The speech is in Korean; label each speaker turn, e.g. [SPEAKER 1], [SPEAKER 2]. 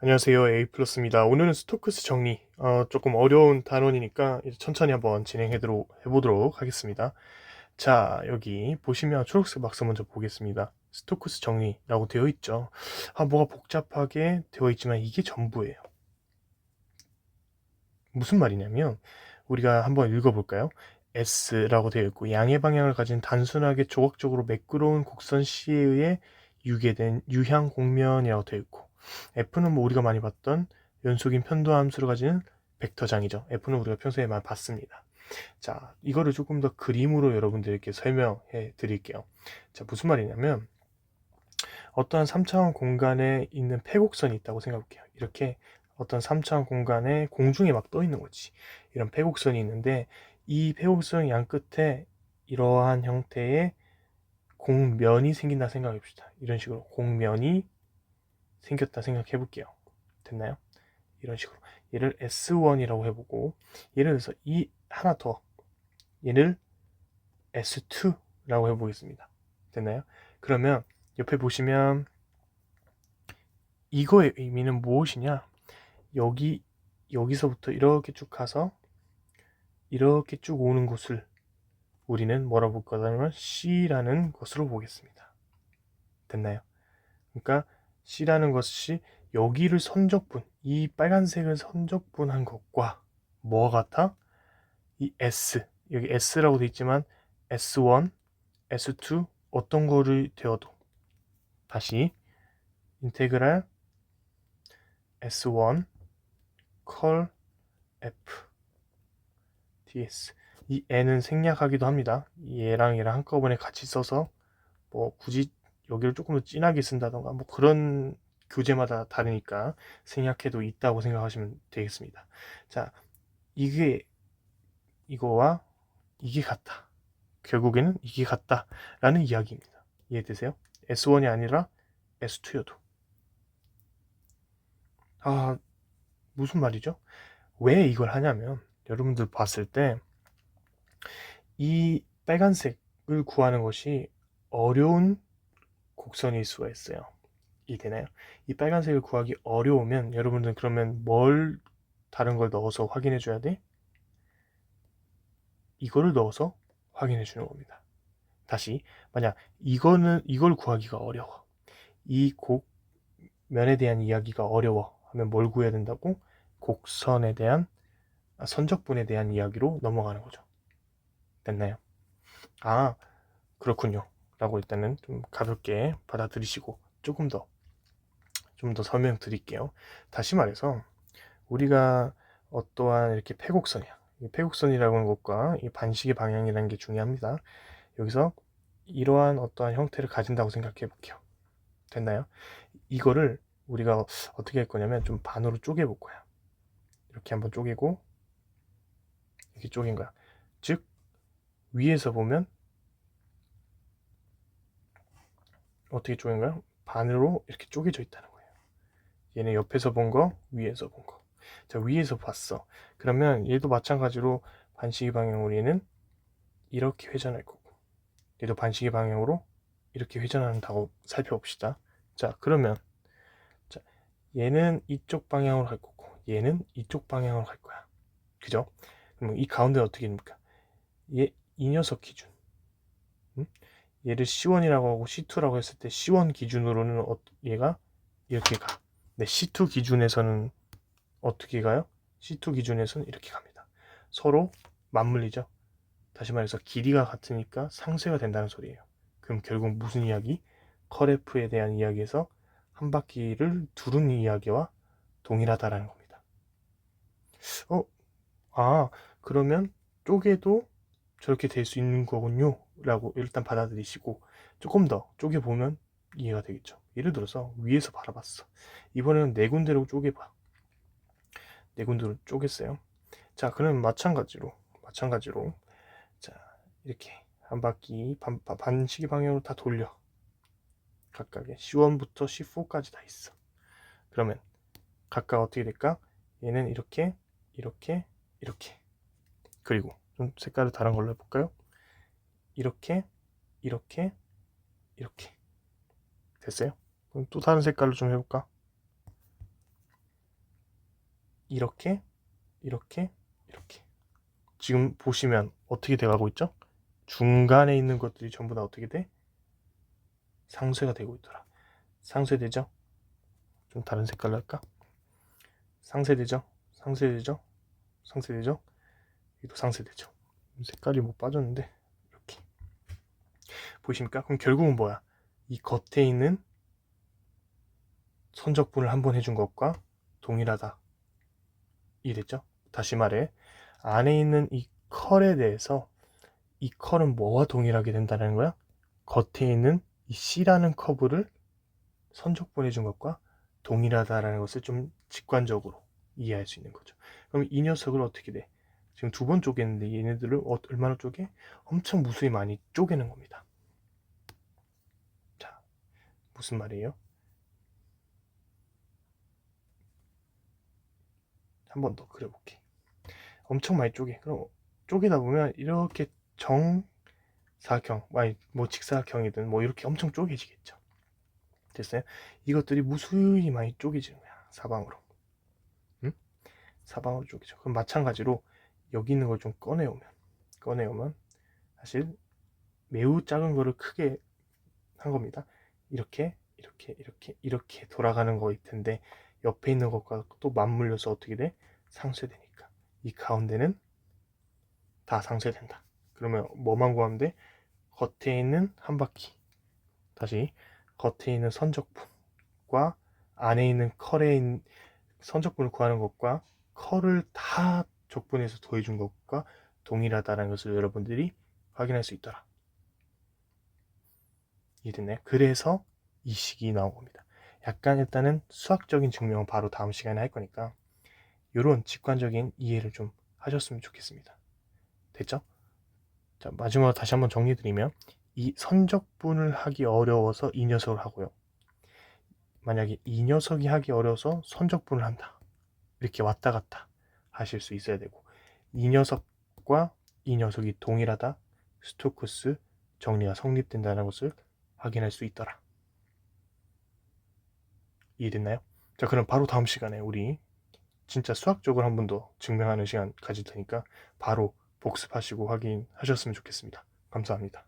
[SPEAKER 1] 안녕하세요. A 플러스입니다. 오늘은 스토크스 정리, 조금 어려운 단원이니까 이제 천천히 한번 해보도록 하겠습니다. 자, 여기 보시면 초록색 박스 먼저 보겠습니다. 스토크스 정리라고 되어 있죠. 뭐가 복잡하게 되어 있지만 이게 전부예요. 무슨 말이냐면, 우리가 한번 읽어볼까요? S라고 되어 있고, 양의 방향을 가진 단순하게 조각적으로 매끄러운 곡선 C에 의해 유계된 유향 곡면이라고 되어 있고, F는 뭐 우리가 많이 봤던 연속인 편도함수를 가지는 벡터장이죠. F는 우리가 평소에 많이 봤습니다. 자, 이거를 조금 더 그림으로 여러분들께 설명해 드릴게요. 자, 무슨 말이냐면, 어떠한 3차원 공간에 있는 패곡선이 있다고 생각해볼게요. 이렇게 어떤 3차원 공간에 공중에 막 떠 있는 거지. 이런 패곡선이 있는데 이 패곡선 양 끝에 이러한 형태의 공면이 생긴다 생각해 봅시다. 이런 식으로 공면이 생겼다 생각해 볼게요. 됐나요? 이런 식으로 얘를 S1이라고 해보고, 예를 들어서 이 하나 더, 얘를 S2라고 해보겠습니다. 됐나요? 그러면 옆에 보시면 이거의 의미는 무엇이냐? 여기서부터 이렇게 쭉 가서 이렇게 쭉 오는 곳을 우리는 뭐라고 볼 거냐면 C라는 것으로 보겠습니다. 됐나요? 그러니까 C라는 것이 여기를 선적분, 이 빨간색을 선적분한 것과 뭐가 같아? 이 S, 여기 S라고 되어 있지만 S1, S2 어떤 거를 되어도 다시 인테그랄 S1 컬 F ds. 이 n은 생략하기도 합니다. 얘랑 얘랑 한꺼번에 같이 써서 뭐 굳이 여기를 조금 더 진하게 쓴다던가 뭐 그런 교재마다 다르니까 생략해도 있다고 생각하시면 되겠습니다. 자, 이게 이거와 이게 같다. 결국에는 이게 같다라는 이야기입니다. 이해되세요? S1이 아니라 S2여도. 아, 무슨 말이죠? 왜 이걸 하냐면 여러분들 봤을 때 이 빨간색을 구하는 것이 어려운 곡선일 수가 있어요. 이해되나요? 이 빨간색을 구하기 어려우면 여러분들은 그러면 뭘 다른 걸 넣어서 확인해 줘야 돼? 이거를 넣어서 확인해 주는 겁니다. 다시 만약 이걸 구하기가 어려워. 이 곡면에 대한 이야기가 어려워 하면 뭘 구해야 된다고? 곡선에 대한 선적분에 대한 이야기로 넘어가는 거죠. 됐나요? 아, 그렇군요. 라고 일단은 좀 가볍게 받아들이시고 좀 더 설명드릴게요. 다시 말해서 우리가 어떠한 이렇게 패곡선이야. 패곡선이라고 하는 것과 이 반시계 방향이라는 게 중요합니다. 여기서 이러한 어떠한 형태를 가진다고 생각해 볼게요. 됐나요? 이거를 우리가 어떻게 할 거냐면 좀 반으로 쪼개 볼 거야. 이렇게 한번 쪼개고 이렇게 쪼갠 거야. 즉 위에서 보면 어떻게 쪼갠 거야? 반으로 이렇게 쪼개져 있다는 거예요. 얘는 옆에서 본 거, 위에서 본 거. 자, 위에서 봤어. 그러면 얘도 마찬가지로 반시계 방향으로 얘는 이렇게 회전할 거고, 얘도 반시계 방향으로 이렇게 회전한다고 살펴봅시다. 자, 그러면 자, 얘는 이쪽 방향으로 갈 거고, 얘는 이쪽 방향으로 갈 거야. 그죠? 그럼 이 가운데 어떻게 됩니까? 이 녀석 기준. 응? 얘를 C1이라고 하고 C2라고 했을 때 C1 기준으로는 얘가 이렇게 가. 근데 C2 기준에서는 어떻게 가요? C2 기준에서는 이렇게 갑니다. 서로 맞물리죠. 다시 말해서 길이가 같으니까 상쇄가 된다는 소리예요. 그럼 결국 무슨 이야기? 컬F에 대한 이야기에서 한 바퀴를 두른 이야기와 동일하다라는 겁니다. 어? 아, 그러면 쪼개도 저렇게 될 수 있는 거군요. 라고 일단 받아들이시고 조금 더 쪼개보면 이해가 되겠죠. 예를 들어서 위에서 바라봤어. 이번에는 네 군데로 쪼개봐. 네 군데로 쪼갰어요. 자, 그럼 마찬가지로 자, 이렇게 한 바퀴 반시계 방향으로 다 돌려. 각각의 C1부터 C4까지 다 있어. 그러면 각각 어떻게 될까? 얘는 이렇게 이렇게 이렇게, 그리고 좀 색깔을 다른 걸로 해볼까요? 이렇게 이렇게 이렇게. 됐어요? 그럼 또 다른 색깔로 좀 해볼까? 이렇게 이렇게 이렇게. 지금 보시면 어떻게 돼가고 있죠? 중간에 있는 것들이 전부 다 어떻게 돼? 상쇄가 되고 있더라. 상쇄되죠? 좀 다른 색깔로 할까? 상쇄되죠? 상쇄되죠? 상쇄되죠? 여기도 상쇄되죠? 색깔이 뭐 빠졌는데 이렇게 보이십니까? 그럼 결국은 뭐야? 이 겉에 있는 선적분을 한번 해준 것과 동일하다. 이랬죠? 다시 말해 안에 있는 이 컬에 대해서 이 컬은 뭐와 동일하게 된다는 거야? 겉에 있는 이 C라는 커브를 선적분해 준 것과 동일하다라는 것을 좀 직관적으로 이해할 수 있는 거죠. 그럼 이 녀석을 어떻게 돼? 지금 두 번 쪼개는데 얘네들을 얼마나 쪼개? 엄청 무수히 많이 쪼개는 겁니다. 자, 무슨 말이에요? 한 번 더 그려볼게. 엄청 많이 쪼개. 그럼 쪼개다 보면 이렇게 정사각형, 아니 뭐 직사각형이든 뭐 이렇게 엄청 쪼개지겠죠. 됐어요? 이것들이 무수히 많이 쪼개지는 거야. 사방으로. 응? 사방으로 쪼개져. 그럼 마찬가지로 여기 있는 걸 좀 꺼내오면 사실 매우 작은 거를 크게 한 겁니다. 이렇게 돌아가는 거일 텐데 옆에 있는 것과 또 맞물려서 어떻게 돼? 상쇄되니까 이 가운데는 다 상쇄된다. 그러면 뭐만 구하면 돼? 겉에 있는 한 바퀴, 다시 겉에 있는 선적분과 안에 있는 컬에 있는 선적분을 구하는 것과 컬을 다 적분해서 더해준 것과 동일하다는 것을 여러분들이 확인할 수 있더라. 이해됐나요? 그래서 이 식이 나온 겁니다. 약간 일단은 수학적인 증명은 바로 다음 시간에 할 거니까 이런 직관적인 이해를 좀 하셨으면 좋겠습니다. 됐죠? 자, 마지막으로 다시 한번 정리드리면 이 선적분을 하기 어려워서 이 녀석을 하고요. 만약에 이 녀석이 하기 어려워서 선적분을 한다. 이렇게 왔다 갔다 하실 수 있어야 되고 이 녀석과 이 녀석이 동일하다. 스토크스 정리가 성립된다는 것을 확인할 수 있더라. 이해됐나요? 자, 그럼 바로 다음 시간에 우리 진짜 수학적으로 한 번 더 증명하는 시간 가질 테니까 바로 복습하시고 확인하셨으면 좋겠습니다. 감사합니다.